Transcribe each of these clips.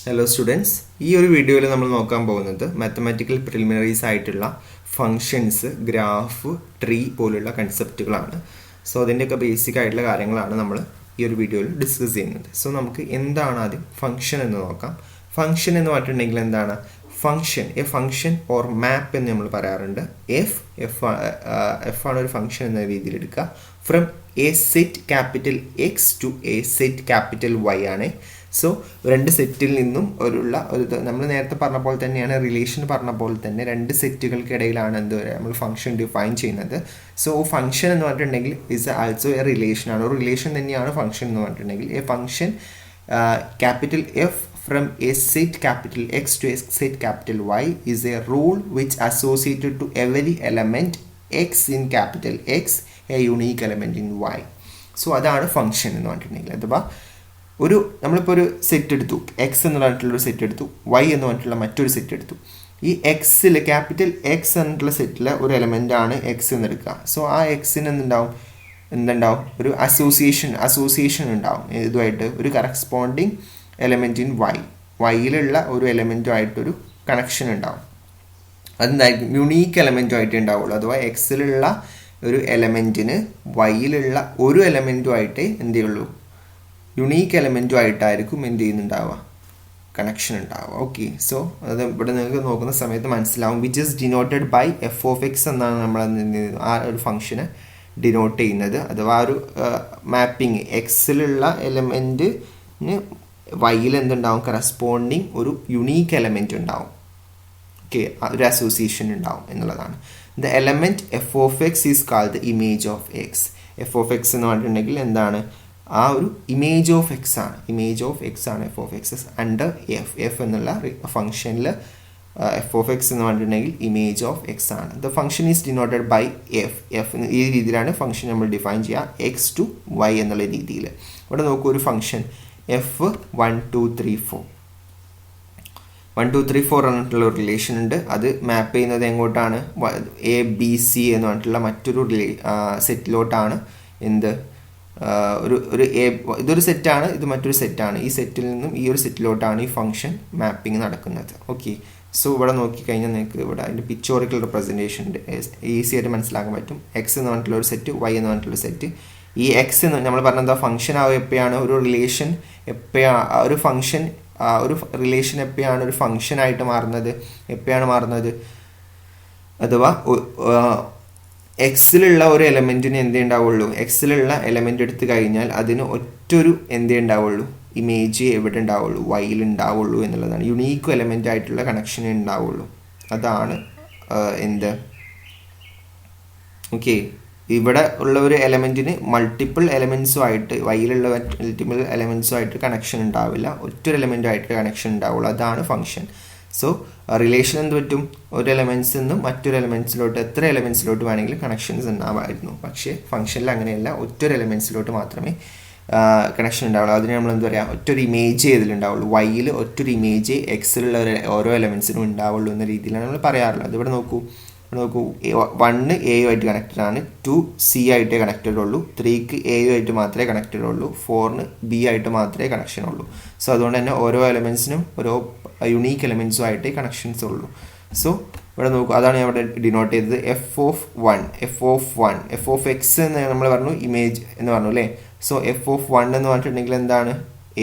Hello students, ഈ ഒരു വീഡിയോയിൽ നമ്മൾ നോക്കാൻ പോകുന്നത് മാത്തമാറ്റിക്കൽ പ്രിലിമിനറീസ് ആയിട്ടുള്ള ഫങ്ഷൻസ്, ഗ്രാഫ്, ട്രീ പോലുള്ള കൺസെപ്റ്റുകളാണ്. സോ അതിൻ്റെയൊക്കെ ബേസിക് ആയിട്ടുള്ള കാര്യങ്ങളാണ് നമ്മൾ ഈ ഒരു വീഡിയോയിൽ ഡിസ്കസ് ചെയ്യുന്നത്. സോ നമുക്ക് എന്താണ് ആദ്യം ഫങ്ഷൻ എന്ന് നോക്കാം. ഫങ്ഷൻ എന്ന് പറഞ്ഞിട്ടുണ്ടെങ്കിൽ എന്താണ് ഫങ്ഷൻ? എ ഫങ്ഷൻ ഓർ മാപ്പ് എന്ന് നമ്മൾ പറയാറുണ്ട്. എഫ് ആണ് ഒരു ഫങ്ഷൻ എന്ന രീതിയിൽ എടുക്കുക. From a set capital X to a set capital Y ആണ്. സോ രണ്ട് സെറ്റിൽ നിന്നും ഒരു നമ്മൾ നേരത്തെ പറഞ്ഞ പോലെ തന്നെയാണ്, റിലേഷൻ പറഞ്ഞ പോലെ തന്നെ രണ്ട് സെറ്റുകൾക്കിടയിലാണ് എന്ത് പറയുക നമ്മൾ ഫംഗ്ഷൻ ഡിഫൈൻ ചെയ്യുന്നത്. സോ ഫംഗ്ഷൻ എന്ന് പറഞ്ഞിട്ടുണ്ടെങ്കിൽ ഇസ് ആൾസോ എ റിലേഷൻ ആണ്. ഒരു റിലേഷൻ തന്നെയാണ് ഫംഗ്ഷൻ എന്ന് പറഞ്ഞിട്ടുണ്ടെങ്കിൽ. A function capital F from a set capital X to a set capital Y is a rule which associated to every element X in capital X a unique element in Y. So അതാണ് function എന്ന് പറഞ്ഞിട്ടുണ്ടെങ്കിൽ. അഥവാ നമ്മളിപ്പോൾ ഒരു set എടുത്തു, X എന്ന് പറഞ്ഞിട്ടുള്ളൊരു set എടുത്തു, വൈ എന്ന് പറഞ്ഞിട്ടുള്ള മറ്റൊരു സെറ്റ് എടുത്തു. ഈ എക്സിൽ ക്യാപിറ്റൽ എക്സ് എന്നിട്ടുള്ള സെറ്റിലെ ഒരു എലമെൻ്റ് ആണ് എക്സ് എന്ന് എടുക്കുക. സോ ആ എക്സിന് എന്തുണ്ടാവും ഒരു അസോസിയേഷൻ ഉണ്ടാവും. ഇതുമായിട്ട് ഒരു കറസ്പോണ്ടിങ് എലമെൻറ്റ് ഇൻ വൈയിലുള്ള ഒരു എലമെൻറ്റുമായിട്ടൊരു കണക്ഷൻ ഉണ്ടാവും. അതെന്തായിരിക്കും? യുണീക്ക് എലമെൻറ്റുമായിട്ട് ഉണ്ടാവുള്ളൂ. അഥവാ എക്സിലുള്ള ഒരു എലമെൻറ്റിന് വൈയിലുള്ള ഒരു എലമെൻറ്റുമായിട്ട് എന്ത് ചെയ്യുള്ളൂ, യുണീക്ക് എലമെൻറ്റുമായിട്ടായിരിക്കും എന്ത് ചെയ്യുന്നുണ്ടാവുക, കണക്ഷൻ ഉണ്ടാവുക. ഓക്കെ, സോ അത് ഇവിടെ നിങ്ങൾക്ക് നോക്കുന്ന സമയത്ത് മനസ്സിലാവും. Which is denoted by f of x എന്നാണ് നമ്മൾ ആ ഒരു ഫംഗ്ഷനെ ഡിനോട്ട് ചെയ്യുന്നത്. അഥവാ ഒരു മാപ്പിംഗ് എക്സിലുള്ള എലമെൻറ്റിന് വൈയിൽ എന്തുണ്ടാവും, കറസ്പോണ്ടിങ് ഒരു യുണീക്ക് എലമെൻറ്റ് ഉണ്ടാവും. ഓക്കെ, ഒരു അസോസിയേഷൻ ഉണ്ടാവും എന്നുള്ളതാണ്. The element f of x is called the image of x. F of x എന്ന് പറഞ്ഞിട്ടുണ്ടെങ്കിൽ എന്താണ്, ആ ഒരു ഇമേജ് ഓഫ് എക്സ് ആണ്. ഇമേജ് ഓഫ് എക്സ് ആണ് f of x under f എന്നുള്ള ഫംഗ്ഷനിൽ. എഫ് ഓഫ് എക്സ് എന്ന് പറഞ്ഞിട്ടുണ്ടെങ്കിൽ ഇമേജ് ഓഫ് എക്സ് ആണ്. The function is denoted by f. ഈ രീതിയിലാണ് ഫംഗ്ഷൻ നമ്മൾ ഡിഫൈൻ ചെയ്യുക, എക്സ് ടു വൈ എന്നുള്ള രീതിയിൽ. ഇവിടെ നോക്കൂ, ഒരു ഫംഗ്ഷൻ എഫ് 1 2 3 4 1 2 3 4 എന്നിട്ടുള്ള ഒരു റിലേഷൻ ഉണ്ട്. അത് മാപ്പ് ചെയ്യുന്നത് എങ്ങോട്ടാണ്? എ ബി സി എന്ന് പറഞ്ഞിട്ടുള്ള മറ്റൊരു സെറ്റിലോട്ടാണ്. എന്ത് ഇതൊരു സെറ്റാണ്, ഇത് മറ്റൊരു സെറ്റാണ്. ഈ സെറ്റിൽ നിന്നും ഈ ഒരു സെറ്റിലോട്ടാണ് ഈ ഫംഗ്ഷൻ മാപ്പിംഗ് നടക്കുന്നത്. ഓക്കെ, സോ ഇവിടെ നോക്കിക്കഴിഞ്ഞാൽ നിങ്ങൾക്ക് ഇവിടെ അതിൻ്റെ പിക്ചോറിക്കൽ റെപ്രസെൻറ്റേഷൻ ഉണ്ട്, ഈസി ആയിട്ട് മനസ്സിലാക്കാൻ പറ്റും. എക്സ് എന്ന് പറഞ്ഞിട്ടുള്ള ഒരു സെറ്റ്, വൈ എന്ന് പറഞ്ഞിട്ടുള്ള സെറ്റ്. ഈ എക്സ് എന്ന് നമ്മൾ പറഞ്ഞത് ഫംഗ്ഷൻ ആവും എപ്പോഴാണ് ഒരു റിലേഷൻ, ഒരു ഫംഗ്ഷൻ ഒരു റിലേഷൻ എപ്പോഴാണ് ഒരു ഫംഗ്ഷനായിട്ട് മാറുന്നത്, എപ്പോഴാണ് മാറുന്നത്? അഥവാ എക്സിലുള്ള ഒരു എലമെൻറ്റിന് എന്തേ ഉണ്ടാവുള്ളൂ, എക്സിലുള്ള എലമെൻ്റ് എടുത്തു കഴിഞ്ഞാൽ അതിന് ഒറ്റൊരു എന്തേ ഉണ്ടാവുള്ളൂ, ഇമേജ് എവിടെ ഉണ്ടാവുള്ളൂ, വൈയിൽ ഉണ്ടാവുള്ളൂ എന്നുള്ളതാണ്. യുണീക്ക് എലമെൻ്റ് ആയിട്ടുള്ള കണക്ഷൻ ഉണ്ടാവുള്ളൂ. അതാണ് എന്ത്. ഓക്കെ, ഇവിടെ ഉള്ള ഒരു എലമെൻറ്റിന് മൾട്ടിപ്പിൾ എലമെൻസുമായിട്ട്, വൈയിലുള്ള മൾട്ടിപ്പിൾ എലമെൻസുമായിട്ട് കണക്ഷൻ ഉണ്ടാവില്ല, ഒറ്റൊരു എലമെൻറ്റുമായിട്ട് കണക്ഷൻ ഉണ്ടാവുള്ളൂ. അതാണ് ഫംഗ്ഷൻ. സോ റിലേഷൻ എന്ത് പറ്റും, ഒരു എലമെൻസിൽ നിന്നും മറ്റൊരു എലമെൻസിലോട്ട്, എത്ര എലമെൻസിലോട്ട് വേണമെങ്കിലും കണക്ഷൻസ് ഉണ്ടാവായിരുന്നു. പക്ഷേ ഫംഗ്ഷനിൽ അങ്ങനെയല്ല, ഒറ്റൊരു എലമെൻസിലോട്ട് മാത്രമേ കണക്ഷൻ ഉണ്ടാവുള്ളൂ. അതിന് നമ്മൾ എന്താ പറയുക, ഒറ്റൊരു ഇമേജ് ഇതിലുണ്ടാവുള്ളൂ. വൈയിൽ ഒറ്റൊരു ഇമേജ് എക്സിലുള്ള ഓരോ എലമെൻസിനും ഉണ്ടാവുള്ളൂ എന്ന രീതിയിലാണ് നമ്മൾ പറയാറുള്ളത്. ഇവിടെ നോക്കൂ, 1 എയുമായിട്ട് കണക്റ്റഡ് ആണ്, 2 സി ആയിട്ടേ കണക്റ്റഡ് ഉള്ളൂ, 3ക്ക് എയുമായിട്ട് മാത്രമേ കണക്റ്റഡ് ഉള്ളൂ, 4ന് ബി ആയിട്ട് മാത്രമേ കണക്ഷൻ ഉള്ളൂ. സോ അതുകൊണ്ട് തന്നെ ഓരോ എലമെൻസിനും ഓരോ യുണീക്ക് എലമെൻസും ആയിട്ടേ കണക്ഷൻസ് ഉള്ളൂ. സോ ഇവിടെ നോക്കൂ, അതാണ് ഞാൻ ഇവിടെ ഡിനോട്ട് ചെയ്തത്. എഫ് ഓഫ് എക്സ് എന്ന് നമ്മൾ പറഞ്ഞു, ഇമേജ് എന്ന് പറഞ്ഞു അല്ലേ. സോ എഫ് ഓഫ് 1 എന്ന് പറഞ്ഞിട്ടുണ്ടെങ്കിൽ എന്താണ്,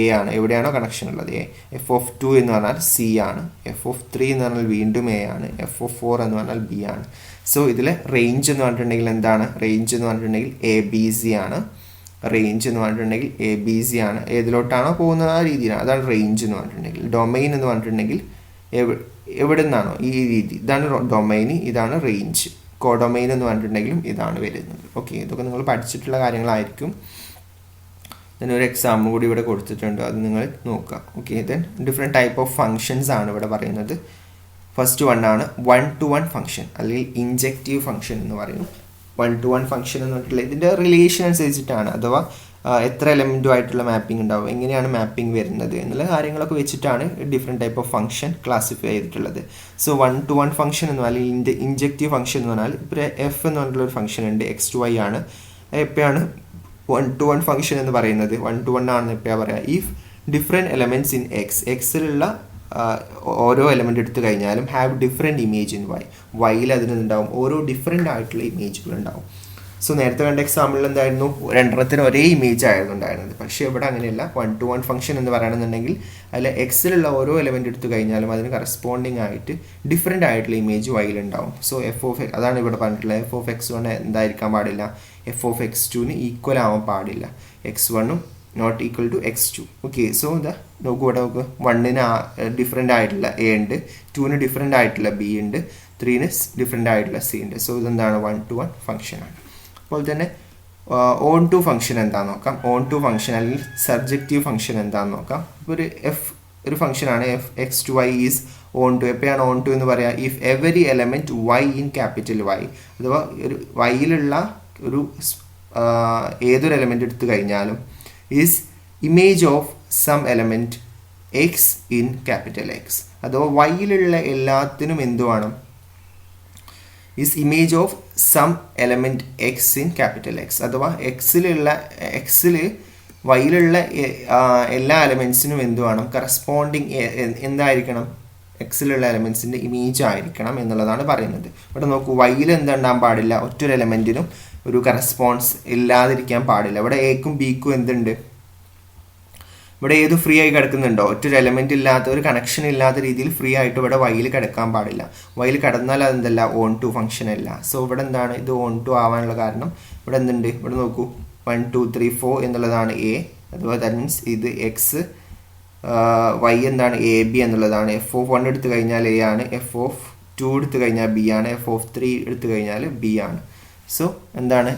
എ ആണ്, എവിടെയാണോ കണക്ഷൻ ഉള്ളത് എ. എഫ് ഓഫ് 2 എന്ന് പറഞ്ഞാൽ സി ആണ്. എഫ് ഓഫ് 3 എന്ന് പറഞ്ഞാൽ വീണ്ടും എ ആണ്. എഫ് ഓഫ് 4 എന്ന് പറഞ്ഞാൽ ബി ആണ്. സോ ഇതിലെ റേഞ്ച് എന്ന് പറഞ്ഞിട്ടുണ്ടെങ്കിൽ എന്താണ്, റേഞ്ച് എന്ന് പറഞ്ഞിട്ടുണ്ടെങ്കിൽ എ ബി സി ആണ്. റേഞ്ച് എന്ന് പറഞ്ഞിട്ടുണ്ടെങ്കിൽ എ ബി സി ആണ്. ഏതിലോട്ടാണോ പോകുന്നത് ആ രീതിയിലാണ്, അതാണ് റേഞ്ച് എന്ന് പറഞ്ഞിട്ടുണ്ടെങ്കിൽ. ഡൊമൈൻ എന്ന് പറഞ്ഞിട്ടുണ്ടെങ്കിൽ എവിടെ നിന്നാണോ ഈ രീതി, ഇതാണ് ഡൊമൈൻ, ഇതാണ് റേഞ്ച്. കോഡൊമൈൻ എന്ന് പറഞ്ഞിട്ടുണ്ടെങ്കിലും ഇതാണ് വരുന്നത്. ഓക്കെ, ഇതൊക്കെ നിങ്ങൾ പഠിച്ചിട്ടുള്ള കാര്യങ്ങളായിരിക്കും. ദെൻ ഒരു എക്സാമ്പിൾ കൂടി ഇവിടെ കൊടുത്തിട്ടുണ്ട്, അത് നിങ്ങൾ നോക്കുക. Okay, then different type of functions ആണ് ഇവിടെ പറയുന്നത്. ഫസ്റ്റ് വൺ ആണ് 1-to-1 ഫംഗ്ഷൻ, അല്ലെങ്കിൽ ഇൻജക്റ്റീവ് ഫംഗ്ഷൻ എന്ന് പറയും. 1-to-1 ഫംഗ്ഷൻ എന്ന് പറഞ്ഞിട്ടുള്ള ഇതിൻ്റെ റിലേഷൻ അനുസരിച്ചിട്ടാണ്, അഥവാ എത്ര എലമെൻറ്റുമായിട്ടുള്ള മാപ്പിംഗ് ഉണ്ടാവും, എങ്ങനെയാണ് മാപ്പിംഗ് വരുന്നത് എന്നുള്ള കാര്യങ്ങളൊക്കെ വെച്ചിട്ടാണ് different type of function classify ചെയ്തിട്ടുള്ളത്. സോ 1-to-1 ഫംഗ്ഷൻ എന്ന് പറഞ്ഞാൽ ഇൻജക്റ്റീവ് ഫംഗ്ഷൻ എന്ന് പറഞ്ഞാൽ ഇപ്പോൾ എഫ് എന്ന് പറഞ്ഞിട്ടുള്ള ഒരു ഫംഗ്ഷൻ ഉണ്ട്, എക്സ് ടു വൈ ആണ്. എപ്പോഴാണ് 1-to-1 ഫംഗ്ഷൻ എന്ന് പറയുന്നത്? 1-to-1 ആണെന്ന് എപ്പോഴാണ് പറയുക? If different elements in X, എക്സിലുള്ള ഓരോ എലമെൻ്റ് എടുത്തു കഴിഞ്ഞാലും have different image in Y, വൈയിൽ അതിനുണ്ടാവും ഓരോ ഡിഫറെൻ്റ് ആയിട്ടുള്ള ഇമേജുകൾ ഉണ്ടാവും. സോ നേരത്തെ കണ്ട എക്സാമ്പിളിൽ എന്തായിരുന്നു, രണ്ടെണ്ണത്തിന് ഒരേ ഇമേജ് ആയിരുന്നു ഉണ്ടായിരുന്നത്. പക്ഷേ ഇവിടെ അങ്ങനെയല്ല. 1-to-1 ഫംഗ്ഷൻ എന്ന് പറയുകയാണെന്നുണ്ടെങ്കിൽ അതിൽ എക്സിലുള്ള ഓരോ എലമെൻ്റ് എടുത്തു കഴിഞ്ഞാലും അതിന് കറസ്പോണ്ടിങ് ആയിട്ട് ഡിഫറെൻ്റ് ആയിട്ടുള്ള ഇമേജ് വൈയിലുണ്ടാവും. സോ അതാണ് ഇവിടെ പറഞ്ഞിട്ടുള്ളത്. f(x1) എന്തായിരിക്കാൻ പാടില്ല, f(x2)ന് ഈക്വൽ ആവാൻ പാടില്ല. x1 not equal to x2. Okay, so നോക്കൂ ഇവിടെ നോക്ക്, 1-ന് ഡിഫറെൻ്റ് ആയിട്ടുള്ള എ ഉണ്ട്, 2-ന് ഡിഫറെൻ്റ് ആയിട്ടുള്ള ബി ഉണ്ട്, 3-ന് ഡിഫറെൻ്റ് ആയിട്ടുള്ള സി ഉണ്ട്. സോ ഇതെന്താണ് 1-to-1 ഫംഗ്ഷനാണ്. അതുപോലെ തന്നെ ഓൺ ടു ഫംഗ്ഷൻ എന്താണെന്ന് നോക്കാം. ഓൺ ടു ഫംഗ്ഷൻ അല്ലെങ്കിൽ സബ്ജക്റ്റീവ് ഫംഗ്ഷൻ എന്താണെന്ന് നോക്കാം. ഇപ്പോൾ ഒരു ഫംഗ്ഷനാണ് f(x2y) ഈസ് ഓൺ ടു. എപ്പോഴാണ് ഓൺ ടു എന്ന് പറയുക, if every element y in capital Y, അഥവാ ഒരു വൈയിലുള്ള ഒരു ഏതൊരു എലമെൻ്റ് എടുത്തു കഴിഞ്ഞാലും is image of some element x in capital x, അഥവാ വൈയിലുള്ള എല്ലാത്തിനും എന്ത് വേണം, is image of some element x in capital x, അഥവാ എക്സിൽ വൈയിലുള്ള എല്ലാ എലമെൻറ്റ്സിനും എന്ത് വേണം, കറസ്പോണ്ടിങ് എന്തായിരിക്കണം, എക്സിലുള്ള എലമെൻറ്റ്സിൻ്റെ ഇമേജ് ആയിരിക്കണം എന്നുള്ളതാണ് പറയുന്നത്. ഇവിടെ നോക്കൂ, വൈയിൽ എന്തുണ്ടാകാൻ പാടില്ല, ഒറ്റൊരു എലമെൻറ്റിനും ഒരു കറസ്പോൺസ് ഇല്ലാതിരിക്കാൻ പാടില്ല. ഇവിടെ എക്കും ബിക്കും എന്തുണ്ട്, ഇവിടെ ഏത് ഫ്രീ ആയി കിടക്കുന്നുണ്ടോ, ഒറ്റൊരു എലമെൻ്റ് ഇല്ലാത്ത, ഒരു കണക്ഷൻ ഇല്ലാത്ത രീതിയിൽ ഫ്രീ ആയിട്ട് ഇവിടെ വൈയിൽ കിടക്കാൻ പാടില്ല. വൈയിൽ കിടന്നാൽ അതെന്തല്ല, ഓൺ ടു ഫംഗ്ഷൻ അല്ല. സോ ഇവിടെ എന്താണ്, ഇത് ഓൺ ടു ആവാനുള്ള കാരണം ഇവിടെ എന്തുണ്ട്, ഇവിടെ നോക്കൂ 1 2 3 4 എന്നുള്ളതാണ് എ, അഥവാ ദാറ്റ് മീൻസ് ഇത് എക്സ്, വൈ എന്താണ് AB എന്നുള്ളതാണ്. f(1) എടുത്തു കഴിഞ്ഞാൽ എ ആണ്, f(2) എടുത്തു കഴിഞ്ഞാൽ ബി ആണ്, f(3) എടുത്തു കഴിഞ്ഞാൽ ബി ആണ്. സോ എന്താണ്,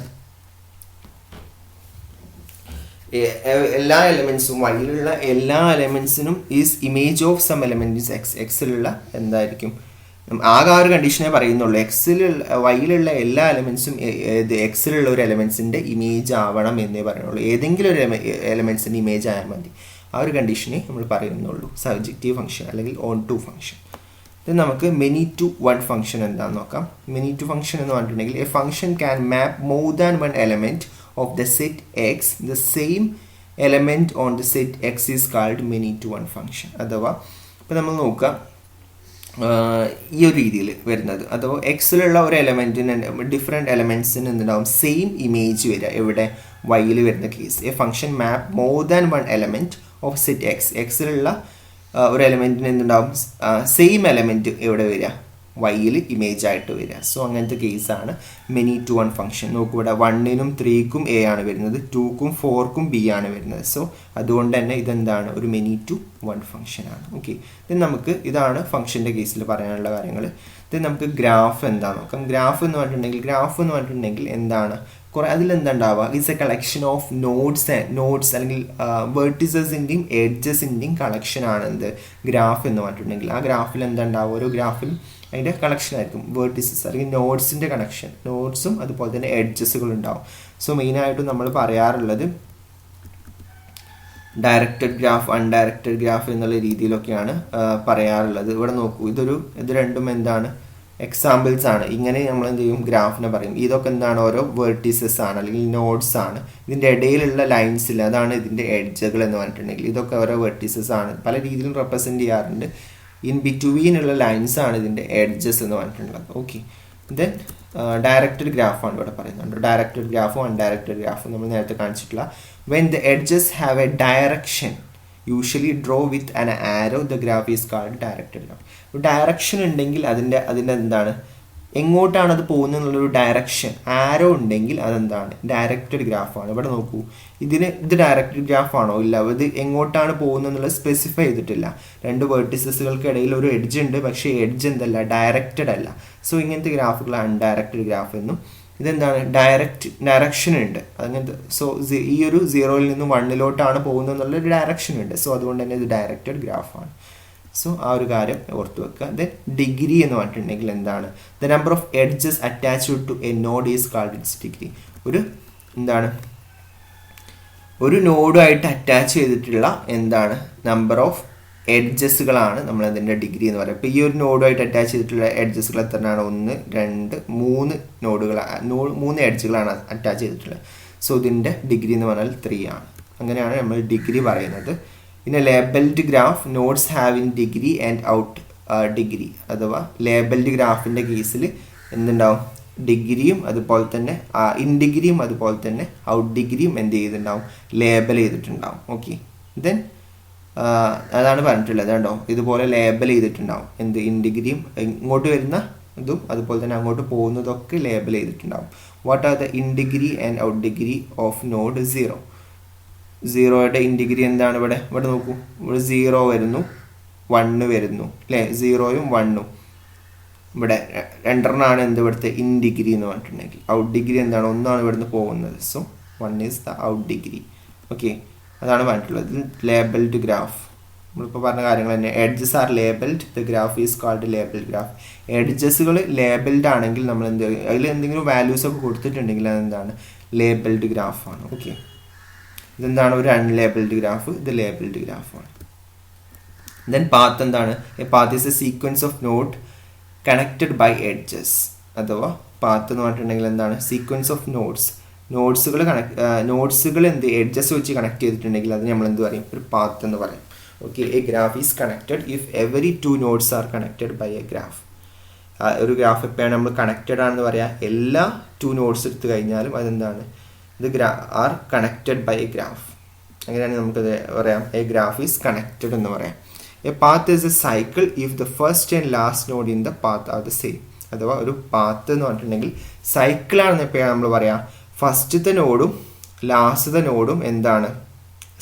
എല്ലാ എലമെൻറ്റ്സും വൈയിലുള്ള എല്ലാ എലമെൻറ്റ്സിനും is image of some elements X, എക്സിലുള്ള എന്തായിരിക്കും, ആകെ ആ ഒരു കണ്ടീഷനെ പറയുന്നുള്ളൂ. വൈയിലുള്ള എല്ലാ എലമെൻറ്റ്സും എക്സിലുള്ള ഒരു എലമെൻറ്റ്സിൻ്റെ ഇമേജ് ആവണം എന്നേ പറയുന്നുള്ളൂ. ഏതെങ്കിലും ഒരു എലമെൻറ്റ്സിൻ്റെ ഇമേജ് ആയാൽ മതി. ആ ഒരു കണ്ടീഷനെ നമ്മൾ പറയുന്നുള്ളൂ സബ്ജക്റ്റീവ് ഫംഗ്ഷൻ അല്ലെങ്കിൽ ഓൺ ടു ഫംഗ്ഷൻ. ഇത് നമുക്ക് മെനി ടു വൺ ഫംഗ്ഷൻ എന്താണെന്ന് നോക്കാം. മെനി ടു ഫംഗ്ഷൻ എന്ന് പറഞ്ഞിട്ടുണ്ടെങ്കിൽ A function can map more than one element of the set x, the same element on the set x is called many to one function. അഥവാ ഇപ്പോൾ നമ്മൾ നോക്കാം, ഈ ഒരു രീതിയിൽ വരുന്നത്, അഥവാ എക്സിലുള്ള ഒരു എലമെൻറ്റിന് ഡിഫറെൻറ്റ് എലമെൻറ്റ്സിന് എന്തുണ്ടാവും, സെയിം ഇമേജ് വരിക. എവിടെ, വൈയിൽ വരുന്ന case. A function map more than one element of set X, എക്സിലുള്ള ഒരു എലമെൻറ്റിന് എന്തുണ്ടാവും, സെയിം എലമെൻറ്റ് എവിടെ വരിക, വൈയിൽ ഇമേജ് ആയിട്ട് വരിക. സോ അങ്ങനത്തെ കേസാണ് മെനി ടു വൺ ഫംഗ്ഷൻ. നോക്കൂ, ഇവിടെ 1-നും 3-ക്കും എ ആണ് വരുന്നത്, 2-ക്കും 4-ക്കും ബി ആണ് വരുന്നത്. സോ അതുകൊണ്ട് തന്നെ ഇതെന്താണ്, ഒരു മെനി ടു വൺ ഫംഗ്ഷനാണ്. ഓക്കെ, ഇത് നമുക്ക് ഇതാണ് ഫംഗ്ഷൻ്റെ കേസിൽ പറയാനുള്ള കാര്യങ്ങൾ. ഇത് നമുക്ക് ഗ്രാഫ് എന്താണെന്ന് നോക്കാം. ഗ്രാഫ് എന്ന് പറഞ്ഞിട്ടുണ്ടെങ്കിൽ എന്താണ്, കുറേ അതിലെന്തുണ്ടാവുക, it's a collection of nodes അല്ലെങ്കിൽ വെർട്ടിസസിൻ്റെയും എഡ്ജസിൻ്റെയും കളക്ഷനാണ് എന്ത്, ഗ്രാഫ് എന്ന് പറഞ്ഞിട്ടുണ്ടെങ്കിൽ. ആ ഗ്രാഫിൽ എന്തുണ്ടാവുക, ഓരോ ഗ്രാഫിൽ അതിൻ്റെ കളക്ഷൻ ആയിരിക്കും, വേർട്ടിസസ് അല്ലെങ്കിൽ നോഡ്സിൻ്റെ കണക്ഷൻ, നോഡ്സും അതുപോലെ തന്നെ എഡ്ജസുകൾ ഉണ്ടാവും. സോ മെയിനായിട്ടും നമ്മൾ പറയാറുള്ളത് ഡയറക്റ്റഡ് ഗ്രാഫ്, അൺഡയറക്റ്റഡ് ഗ്രാഫ് എന്നുള്ള രീതിയിലൊക്കെയാണ് പറയാറുള്ളത്. ഇവിടെ നോക്കൂ, ഇത് രണ്ടും എന്താണ്, എക്സാമ്പിൾസ് ആണ്. ഇങ്ങനെ നമ്മൾ എന്ത് ചെയ്യും, ഗ്രാഫിനെ പറയും. ഇതൊക്കെ എന്താണ്, ഓരോ വേർട്ടിസസ് ആണ് അല്ലെങ്കിൽ നോഡ്സ് ആണ്. ഇതിൻ്റെ ഇടയിലുള്ള ലൈൻസിൽ അതാണ് ഇതിൻ്റെ എഡ്ജുകൾ എന്ന് പറഞ്ഞിട്ടുണ്ടെങ്കിൽ. ഇതൊക്കെ ഓരോ വേർട്ടിസസ് ആണ്, പല രീതിയിലും റെപ്രസെൻറ്റ് ചെയ്യാറുണ്ട്. ഇൻ ബിറ്റ്വീനുള്ള ലൈൻസ് ആണ് ഇതിൻ്റെ എഡ്ജസ് എന്ന് പറഞ്ഞിട്ടുള്ളത്. ഓക്കെ, ദെൻ ഡയറക്റ്റഡ് ഗ്രാഫാണ് ഇവിടെ പറയുന്നുണ്ട്. ഡയറക്റ്റഡ് ഗ്രാഫും അൺഡയറക്റ്റഡ് ഗ്രാഫും നമ്മൾ നേരത്തെ കാണിച്ചിട്ടുള്ള. When the edges have a direction usually draw with an arrow, the graph is called directed graph. Direction ഉണ്ടെങ്കിൽ അതിൻ്റെ എന്താണ്, എങ്ങോട്ടാണ് അത് പോകുന്നത് എന്നുള്ളൊരു ഡയറക്ഷൻ, ആരോ ഉണ്ടെങ്കിൽ അതെന്താണ്, ഡയറക്റ്റഡ് ഗ്രാഫാണ്. ഇവിടെ നോക്കൂ, ഇത് ഡയറക്റ്റഡ് ഗ്രാഫാണോ, ഇല്ല, ഇത് എങ്ങോട്ടാണ് പോകുന്നത് എന്നുള്ളത് സ്പെസിഫൈ ചെയ്തിട്ടില്ല. രണ്ട് വേർട്ടിസസുകൾക്ക് ഇടയിൽ ഒരു എഡ്ജ് ഉണ്ട്, പക്ഷേ എഡ്ജ് എന്തല്ല, ഡയറക്റ്റഡ് അല്ല. സോ ഇങ്ങനത്തെ ഗ്രാഫുകൾ അൺഡയറക്റ്റഡ് ഗ്രാഫ് എന്നും. ഇതെന്താണ്, ഡയറക്ഷൻ ഉണ്ട് അങ്ങനത്തെ. സോ ഈ ഒരു 0-ൽ നിന്ന് 1-ലോട്ടാണ് പോകുന്നത് എന്നുള്ളൊരു ഡയറക്ഷൻ ഉണ്ട്. സോ അതുകൊണ്ട് തന്നെ ഇത് ഡയറക്റ്റഡ് ഗ്രാഫാണ്. സോ ആ ഒരു കാര്യം ഓർത്ത് വെക്കുക. ദെൻ ഡിഗ്രി എന്ന് പറഞ്ഞിട്ടുണ്ടെങ്കിൽ എന്താണ്, the number of edges attached to a node is called its degree. ഒരു നോഡുമായിട്ട് അറ്റാച്ച് ചെയ്തിട്ടുള്ള നമ്പർ ഓഫ് എഡ്ജസുകളാണ് നമ്മൾ അതിൻ്റെ ഡിഗ്രി എന്ന് പറയുന്നത്. ഇപ്പോൾ ഈ ഒരു നോഡുമായിട്ട് അറ്റാച്ച് ചെയ്തിട്ടുള്ള എഡ്ജസുകൾ എത്രയാണ്, 1 2 3 എഡ്ജുകളാണ് അറ്റാച്ച് ചെയ്തിട്ടുള്ളത്. സോ ഇതിൻ്റെ ഡിഗ്രി എന്ന് പറഞ്ഞാൽ 3 ആണ്. അങ്ങനെയാണ് നമ്മൾ ഡിഗ്രി പറയുന്നത്. In A labelled graph nodes have in degree and out degree. അഥവാ ലേബൽഡ് ഗ്രാഫിൻ്റെ കേസിൽ എന്തുണ്ടാവും, ഡിഗ്രിയും അതുപോലെ തന്നെ ഇൻ ഡിഗ്രിയും അതുപോലെ തന്നെ ഔട്ട് ഡിഗ്രിയും എന്ത് ചെയ്തിട്ടുണ്ടാവും, ലേബൽ ചെയ്തിട്ടുണ്ടാവും. ഓക്കെ, ദെൻ അതാണ് പറഞ്ഞിട്ടുള്ളത് കണ്ടോ, ഇതുപോലെ ലേബൽ ചെയ്തിട്ടുണ്ടാവും. എന്ത്, ഇൻ ഡിഗ്രിയും ഇങ്ങോട്ട് വരുന്ന ഇതും അതുപോലെ തന്നെ അങ്ങോട്ട് പോകുന്നതൊക്കെ ലേബൽ ചെയ്തിട്ടുണ്ടാവും. What are the in degree and out degree of node 0? സീറോയുടെ ഇൻ ഡിഗ്രി എന്താണ്? ഇവിടെ നോക്കൂ, ഇവിടെ 0 വരുന്നു, 1 വരുന്നു അല്ലേ, 0യും 1ഉം. ഇവിടെ രണ്ടെണ്ണമാണ് എന്ത് ഇവിടുത്തെ ഇൻ ഡിഗ്രി എന്ന് പറഞ്ഞിട്ടുണ്ടെങ്കിൽ. ഔട്ട് ഡിഗ്രി എന്താണ്, ഒന്നാണ് ഇവിടുന്ന് പോകുന്നത്. So 1 is the out degree. Okay, അതാണ് പറഞ്ഞിട്ടുള്ളത്. ലേബൽഡ് ഗ്രാഫ് നമ്മളിപ്പോൾ പറഞ്ഞ കാര്യങ്ങൾ തന്നെ. Edges are labelled, the graph is called labelled graph. എഡ്ജസുകൾ ലേബൽഡ് ആണെങ്കിൽ നമ്മൾ എന്ത്, അതിൽ എന്തെങ്കിലും വാല്യൂസ് ഒക്കെ കൊടുത്തിട്ടുണ്ടെങ്കിൽ അതെന്താണ്, ലേബൽഡ് ഗ്രാഫാണ്. ഓക്കെ, ഇതെന്താണ്, ഒരു അൺലേബിൾഡ് ഗ്രാഫ്, ഇത് ലേബിൾഡ് ഗ്രാഫാണ്. ദെൻ പാത്ത് എന്താണ്? A path is a sequence of node connected by edges. അഥവാ പാത്ത് എന്ന് പറഞ്ഞിട്ടുണ്ടെങ്കിൽ എന്താണ്, സീക്വൻസ് ഓഫ് നോഡ്സുകൾ എന്ത് എഡ്ജസ് വെച്ച് കണക്ട് ചെയ്തിട്ടുണ്ടെങ്കിൽ അത് നമ്മൾ എന്ത് പറയും, ഒരു പാത്ത് എന്ന് പറയും. Okay, a graph is connected if every 2 nodes are connected by a graph. ഒരു ഗ്രാഫ് എപ്പോഴാണ് നമ്മൾ കണക്റ്റഡ് ആണെന്ന് പറയാം, എല്ലാ 2 നോഡ്സ് എടുത്തു കഴിഞ്ഞാലും അതെന്താണ്, ഇത് are connected by a graph. അങ്ങനെയാണ് നമുക്കത് പറയാം, എ ഗ്രാഫ് ഈസ് കണക്റ്റഡ് എന്ന് പറയാം. A path is a cycle if the first and last node in the path are the same. അഥവാ ഒരു പാത്ത് എന്ന് പറഞ്ഞിട്ടുണ്ടെങ്കിൽ സൈക്കിളാണെന്ന് എപ്പോഴാണ് നമ്മൾ പറയാം, ഫസ്റ്റത്തെ നോഡും ലാസ്റ്റത്തെ നോഡും എന്താണ്,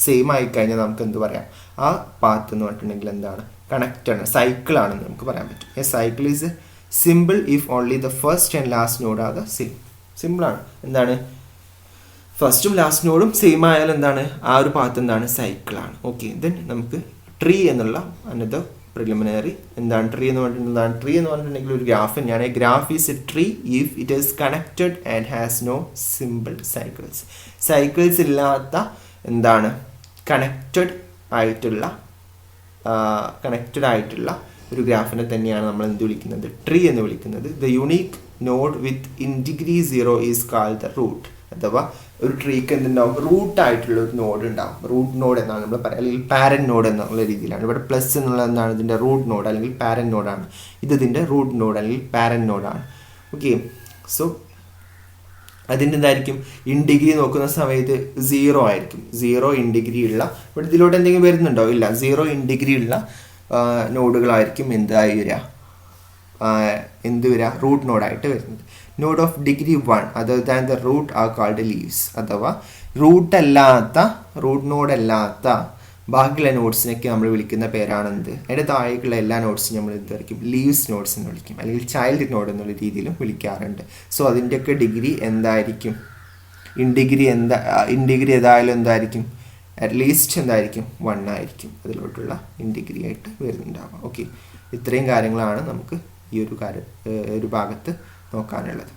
സെയിം ആയി കഴിഞ്ഞാൽ നമുക്ക് എന്ത് പറയാം, ആ പാത്ത് എന്ന് പറഞ്ഞിട്ടുണ്ടെങ്കിൽ എന്താണ്, കണക്റ്റഡ് സൈക്കിളാണെന്ന് നമുക്ക് പറയാൻ പറ്റും. A cycle is simple if only the first and last node R the same. സിമ്പിളാണ്, എന്താണ്, ഫസ്റ്റും ലാസ്റ്റ് നോഡും സെയിം ആയാൽ എന്താണ്, ആ ഒരു പാത്ത് എന്താണ്, സൈക്കിളാണ്. ഓക്കെ, ദെൻ നമുക്ക് ട്രീ എന്നുള്ള അനദർ പ്രിലിമിനറി എന്താണ്, ട്രീ എന്ന് പറഞ്ഞിട്ടുണ്ടെങ്കിൽ ട്രീ എന്ന് പറഞ്ഞിട്ടുണ്ടെങ്കിൽ ഒരു ഗ്രാഫ് തന്നെയാണ്. A graph is a tree if it is connected and has no simple cycles. Cycles ഇല്ലാത്ത എന്താണ്, കണക്റ്റഡ് ആയിട്ടുള്ള ഒരു ഗ്രാഫിനെ തന്നെയാണ് നമ്മൾ എന്ത് വിളിക്കുന്നത്, ട്രീ എന്ന് വിളിക്കുന്നത്. The unique node with in degree 0 is called the root. അഥവാ ഒരു ട്രീക്ക് എന്തുണ്ടാവും, റൂട്ട് ആയിട്ടുള്ള ഒരു നോഡ് ഉണ്ടാവും. റൂട്ട് നോഡ് എന്നാണ് നമ്മൾ പറയുക, അല്ലെങ്കിൽ പാരന്റ് നോഡ് എന്നുള്ള രീതിയിലാണ്. ഇവിടെ പ്ലസ് എന്നുള്ള എന്താണ്, ഇതിൻ്റെ റൂട്ട് നോഡ് അല്ലെങ്കിൽ പാരന്റ് നോഡാണ്. ഇതിൻ്റെ റൂട്ട് നോഡ് അല്ലെങ്കിൽ പാരന്റ് നോഡാണ്. ഓക്കെ, സോ അതിൻ്റെ എന്തായിരിക്കും, ഇൻ ഡിഗ്രി നോക്കുന്ന സമയത്ത് 0 ആയിരിക്കും. 0 ഇൻ ഡിഗ്രി ഉള്ള, ഇവിടെ ഇതിലോട്ട് എന്തെങ്കിലും വരുന്നുണ്ടോ, ഇല്ല. 0 ഇൻ ഡിഗ്രി ഉള്ള നോഡുകളായിരിക്കും എന്തായി വരിക, റൂട്ട് നോഡായിട്ട് വരുന്നത്. Node of degree 1 other than the root are called leaves. അഥവാ റൂട്ട് നോഡല്ലാത്ത ബാക്കിയുള്ള നോട്ട്സിനൊക്കെ നമ്മൾ വിളിക്കുന്ന പേരാണെന്ത്, അതിൻ്റെ താഴേക്കുള്ള എല്ലാ നോട്ട്സിനും നമ്മൾ എന്തായിരിക്കും, ലീവ്സ് നോട്ട്സ് എന്ന് വിളിക്കും, അല്ലെങ്കിൽ ചൈൽഡ് നോഡ് എന്നുള്ള രീതിയിലും വിളിക്കാറുണ്ട്. സോ അതിൻ്റെയൊക്കെ ഡിഗ്രി എന്തായിരിക്കും, ഇൻ ഡിഗ്രി ഏതായാലും എന്തായിരിക്കും, അറ്റ്ലീസ്റ്റ് എന്തായിരിക്കും, 1 ആയിരിക്കും അതിലോട്ടുള്ള ഇൻ ഡിഗ്രി ആയിട്ട് വരുന്നുണ്ടാവുക. ഓക്കെ, ഇത്രയും കാര്യങ്ങളാണ് നമുക്ക് ഈ ഒരു ഭാഗത്ത് നോക്കാനുള്ളത്.